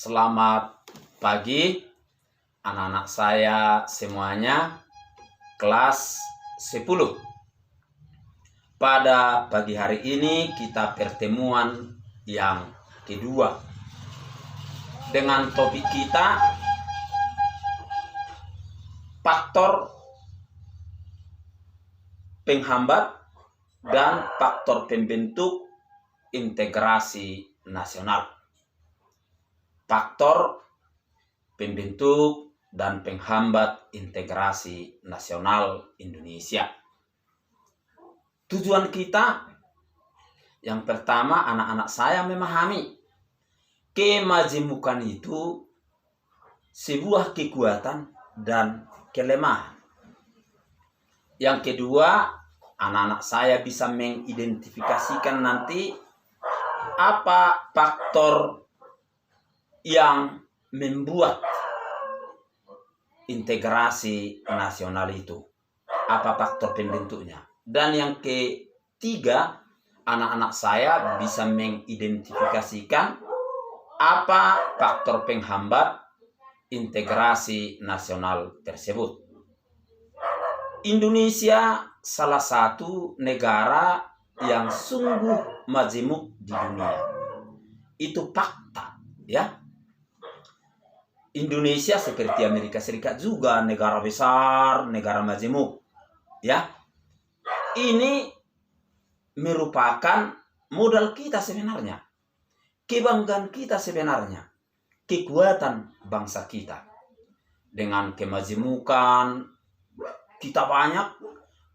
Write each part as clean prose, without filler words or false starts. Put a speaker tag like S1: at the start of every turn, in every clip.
S1: Selamat pagi anak-anak saya semuanya, kelas 10. Pada pagi hari ini kita pertemuan yang kedua dengan topik kita faktor penghambat dan faktor pembentuk integrasi nasional. Faktor pembentuk dan penghambat integrasi nasional Indonesia. Tujuan kita yang pertama, anak-anak saya memahami kemajemukan itu sebuah kekuatan dan kelemahan. Yang kedua, anak-anak saya bisa mengidentifikasikan nanti apa faktor yang membuat integrasi nasional itu, apa faktor pembentuknya. Dan yang ketiga, anak-anak saya bisa mengidentifikasikan apa faktor penghambat integrasi nasional tersebut. Indonesia salah satu negara yang sungguh majemuk di dunia. Itu fakta, ya. Indonesia seperti Amerika Serikat juga negara besar, negara majemuk, ya. Ini merupakan modal kita sebenarnya, kebanggaan kita sebenarnya, kekuatan bangsa kita. Dengan kemajemukan kita banyak,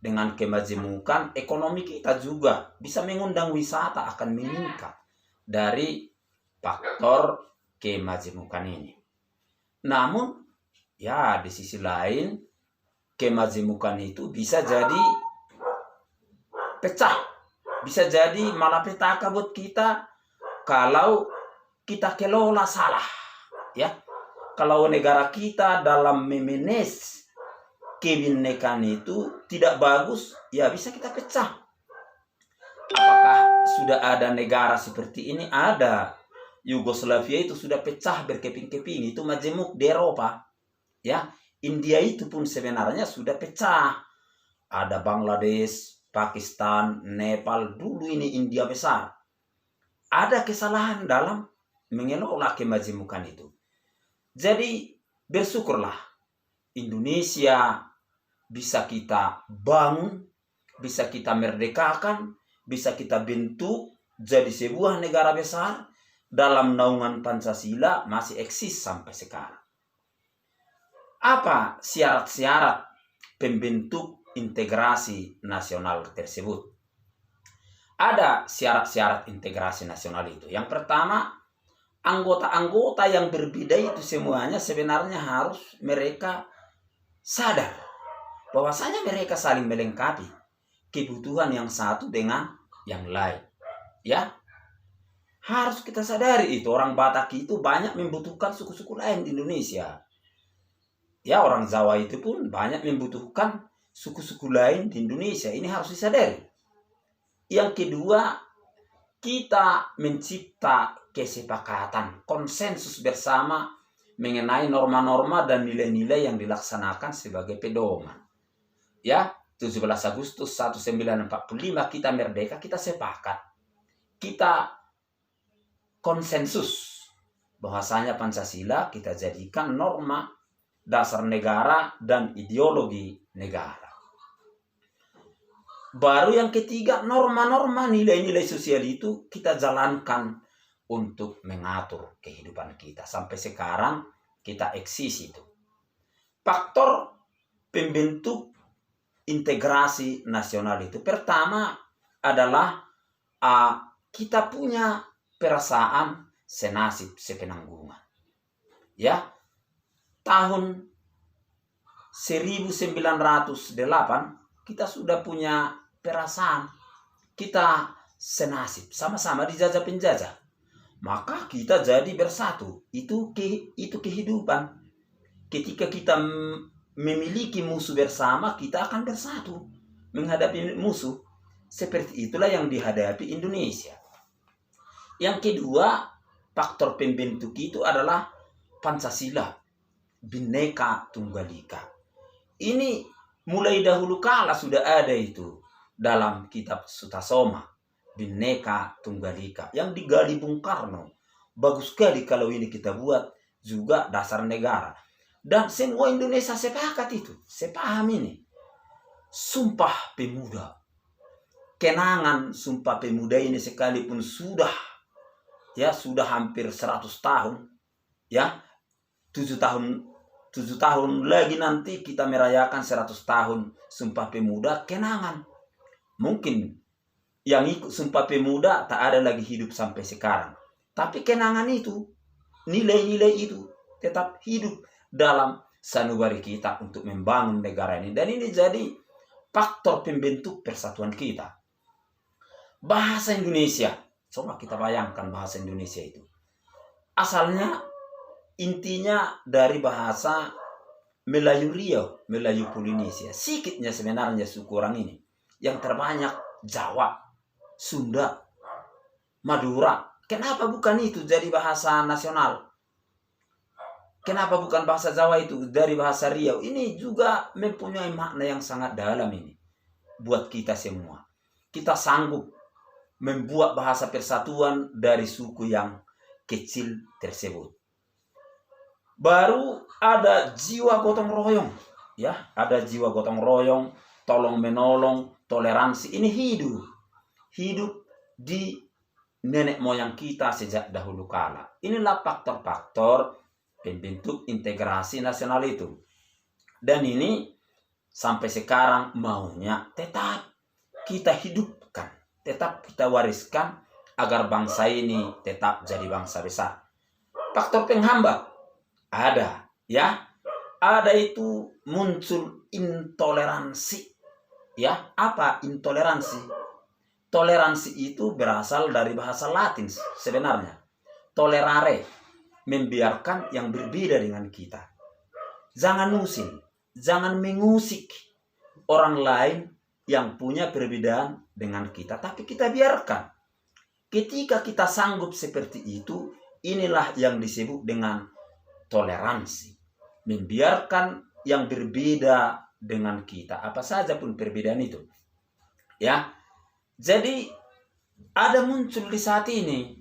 S1: dengan kemajemukan ekonomi kita juga bisa mengundang wisata, akan meningkat dari faktor kemajemukan ini. Namun, ya di sisi lain, kemajemukan itu bisa jadi pecah, bisa jadi malapetaka buat kita kalau kita kelola salah, ya. Kalau negara kita dalam memanage kebinekaan itu tidak bagus, ya bisa kita pecah. Apakah sudah ada negara seperti ini? Ada. Yugoslavia itu sudah pecah berkeping-keping, itu majemuk di Eropa, ya. India itu pun sebenarnya sudah pecah. Ada Bangladesh, Pakistan, Nepal, dulu ini India besar. Ada kesalahan dalam mengelola kemajemukan itu. Jadi bersyukurlah Indonesia bisa kita bangun, bisa kita merdekakan, bisa kita bentuk jadi sebuah negara besar dalam naungan Pancasila, masih eksis sampai sekarang. Apa syarat-syarat pembentuk integrasi nasional tersebut? Ada syarat-syarat integrasi nasional itu. Yang pertama, anggota-anggota yang berbeda itu semuanya sebenarnya harus mereka sadar bahwasanya mereka saling melengkapi kebutuhan yang satu dengan yang lain, ya. Harus kita sadari itu, orang Batak itu banyak membutuhkan suku-suku lain di Indonesia. Ya, orang Jawa itu pun banyak membutuhkan suku-suku lain di Indonesia. Ini harus disadari. Yang kedua, kita mencipta kesepakatan, konsensus bersama mengenai norma-norma dan nilai-nilai yang dilaksanakan sebagai pedoman. Ya, 17 Agustus 1945 kita merdeka, kita sepakat. Kita konsensus bahwasanya Pancasila kita jadikan norma dasar negara dan ideologi negara. Baru yang ketiga, norma-norma nilai-nilai sosial itu kita jalankan untuk mengatur kehidupan kita. Sampai sekarang kita eksis itu. Faktor pembentuk integrasi nasional itu pertama adalah kita punya perasaan senasib sepenanggungan. Ya, tahun 1908 kita sudah punya perasaan kita senasib, sama-sama dijajah penjajah. Maka kita jadi bersatu. Itu kehidupan. Ketika kita memiliki musuh bersama, kita akan bersatu menghadapi musuh. Seperti itulah yang dihadapi Indonesia. Yang kedua, faktor pembentuk itu adalah Pancasila, Bhinneka Tunggal Ika. Ini mulai dahulu kala sudah ada itu dalam kitab Sutasoma, Bhinneka Tunggal Ika yang digali Bung Karno. Bagus sekali kalau ini kita buat juga dasar negara. Dan semua Indonesia sepakat itu, sepaham ini. Sumpah Pemuda. Kenangan Sumpah Pemuda ini sekalipun sudah hampir 100 tahun, ya 7 tahun lagi nanti kita merayakan 100 tahun Sumpah Pemuda, kenangan. Mungkin yang ikut Sumpah Pemuda tak ada lagi hidup sampai sekarang, tapi kenangan itu, nilai-nilai itu tetap hidup dalam sanubari kita untuk membangun negara ini. Dan ini jadi faktor pembentuk persatuan kita. Bahasa Indonesia, coba kita bayangkan bahasa Indonesia itu. Asalnya, intinya dari bahasa Melayu Riau, Melayu Polinesia. Sikitnya sebenarnya suku orang ini. Yang terbanyak Jawa, Sunda, Madura. Kenapa bukan itu jadi bahasa nasional? Kenapa bukan bahasa Jawa itu dari bahasa Riau? Ini juga mempunyai makna yang sangat dalam ini. Buat kita semua. Kita sanggup membuat bahasa persatuan dari suku yang kecil tersebut. Baru ada jiwa gotong royong, ya, ada jiwa gotong royong, tolong menolong, toleransi. Ini hidup di nenek moyang kita sejak dahulu kala. Inilah faktor-faktor pembentuk integrasi nasional itu. Dan ini sampai sekarang maunya tetap kita hidupkan, tetap kita wariskan agar bangsa ini tetap jadi bangsa besar. Faktor penghambat ada, ya. Ada itu muncul intoleransi. Ya, apa intoleransi? Toleransi itu berasal dari bahasa Latin sebenarnya. Tolerare, membiarkan yang berbeda dengan kita. Jangan usil, jangan mengusik orang lain yang punya perbedaan dengan kita, tapi kita biarkan. Ketika kita sanggup seperti itu, inilah yang disebut dengan toleransi. Membiarkan yang berbeda dengan kita, apa saja pun perbedaan itu. Ya. Jadi ada muncul di saat ini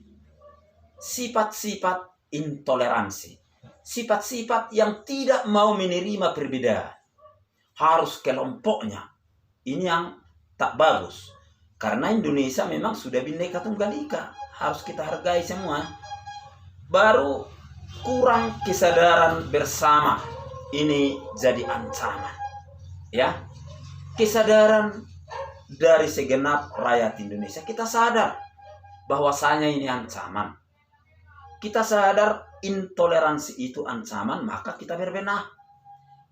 S1: sifat-sifat intoleransi. Sifat-sifat yang tidak mau menerima perbedaan. Harus kelompoknya. Ini yang tak bagus. Karena Indonesia memang sudah Bhinneka Tunggal Ika. Harus kita hargai semua. Baru kurang kesadaran bersama. Ini jadi ancaman. Ya. Kesadaran dari segenap rakyat Indonesia. Kita sadar bahwasanya ini ancaman. Kita sadar intoleransi itu ancaman, maka kita berbenah.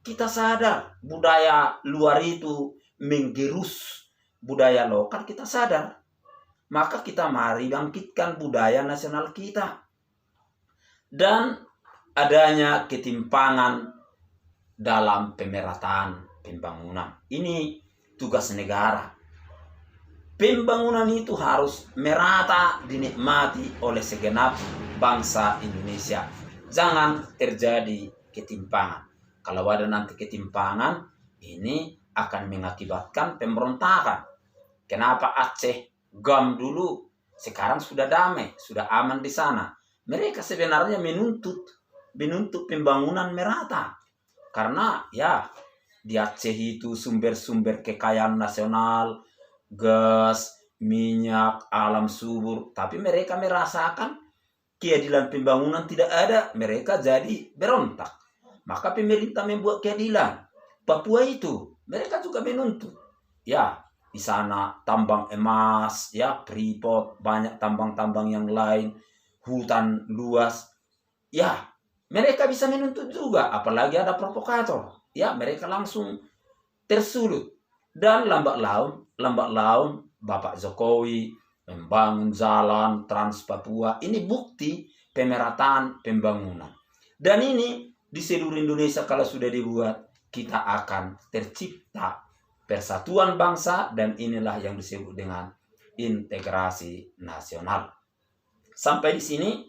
S1: Kita sadar budaya luar itu menggerus budaya lokal, kita sadar. Maka kita mari bangkitkan budaya nasional kita. Dan adanya ketimpangan dalam pemerataan pembangunan. Ini tugas negara. Pembangunan itu harus merata dinikmati oleh segenap bangsa Indonesia. Jangan terjadi ketimpangan. Kalau ada nanti ketimpangan, ini akan mengakibatkan pemberontakan. Kenapa Aceh, GAM dulu, sekarang sudah damai, sudah aman di sana. Mereka sebenarnya menuntut pembangunan merata. Karena ya di Aceh itu sumber-sumber kekayaan nasional, gas, minyak, alam subur. Tapi mereka merasakan keadilan pembangunan tidak ada. Mereka jadi berontak. Maka pemerintah membuat keadilan. Papua itu, mereka juga menuntut. Ya, di sana tambang emas, ya, Freeport, banyak tambang-tambang yang lain, hutan luas. Ya, mereka bisa menuntut juga. Apalagi ada provokator. Ya, mereka langsung tersulut. Dan lambat laun Bapak Jokowi membangun jalan Trans Papua. Ini bukti pemerataan pembangunan. Dan ini di seluruh Indonesia kalau sudah dibuat, kita akan tercipta persatuan bangsa, dan inilah yang disebut dengan integrasi nasional. Sampai di sini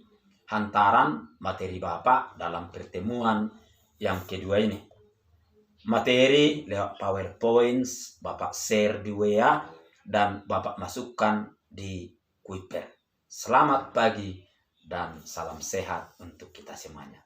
S1: hantaran materi Bapak dalam pertemuan yang kedua ini. Materi lewat PowerPoint Bapak share di WA dan Bapak masukkan di Kuiper. Selamat pagi dan salam sehat untuk kita semuanya.